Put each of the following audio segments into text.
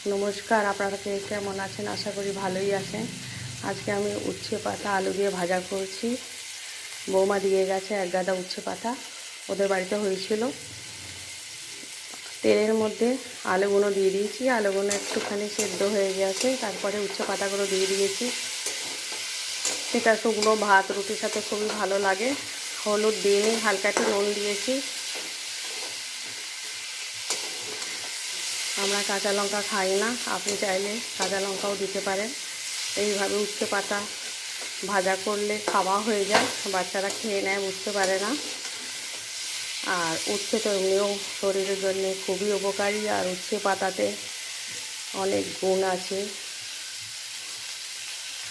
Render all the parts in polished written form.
নমস্কার, আপনারা কে কেমন আছেন? আশা করি ভালোই আছেন। আজকে আমি উচ্ছে পাতা আলু দিয়ে ভাজা করছি। বৌমা দিয়ে গেছে এক গাদা উচ্ছে পাতা, ওদের বাড়িতে হয়েছিল। তেলের মধ্যে আলুগুলো দিয়ে দিয়েছি, আলুগুলো একটুখানি সেদ্ধ হয়ে গেছে, তারপরে উচ্ছে পাতাগুলো দিয়ে দিয়েছি। এটা শুকনো ভাত রুটির সাথে খুবই ভালো লাগে। হলুদ দিইনি, হালকা একটু নুন দিয়েছি। আমরা কাঁচা লঙ্কা খাই না, আপনি চাইলে কাঁচা লঙ্কাও দিতে পারেন। এইভাবে উচ্ছে পাতা ভাজা করলে খাওয়া হয়ে যায়, বাচ্চারা খেয়ে নেয়, বুঝতে পারে না। আর উচ্ছে তো এমনিও শরীরের জন্য খুবই উপকারী, আর উচ্ছে পাতাতে অনেক গুণ আছে,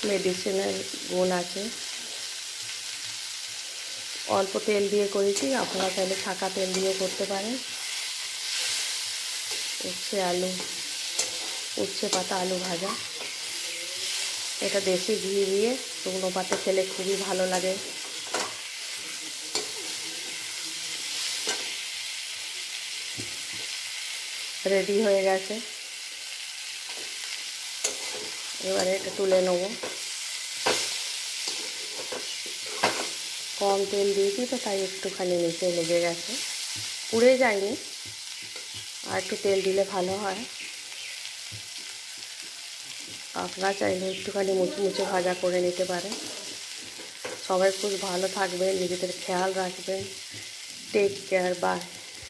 মেডিসিনের গুণ আছে। অল্প তেল দিয়ে করেছি, আপনারা চাইলে ছাঁকা তেল দিয়েও করতে পারেন। উচ্ছে পাতা আলু ভাজা, এটা দেশি ঘি দিয়ে শুকনো পাতে খেলে খুবই ভালো লাগে। রেডি হয়ে গেছে, এবারে এটা তুলে নেব। কম তেল দিয়েছি তো, তাই একটুখানি নিচে লেগে গেছে, পুড়ে যায়নি। আর একটু তেল দিলে ভালো হয়। আপনারা চাইলে একটুখানি মুচমুচে ভাজা করে নিতে পারেন। সবাই খুব ভালো থাকবেন, নিজেদের খেয়াল রাখবেন। Take care, by.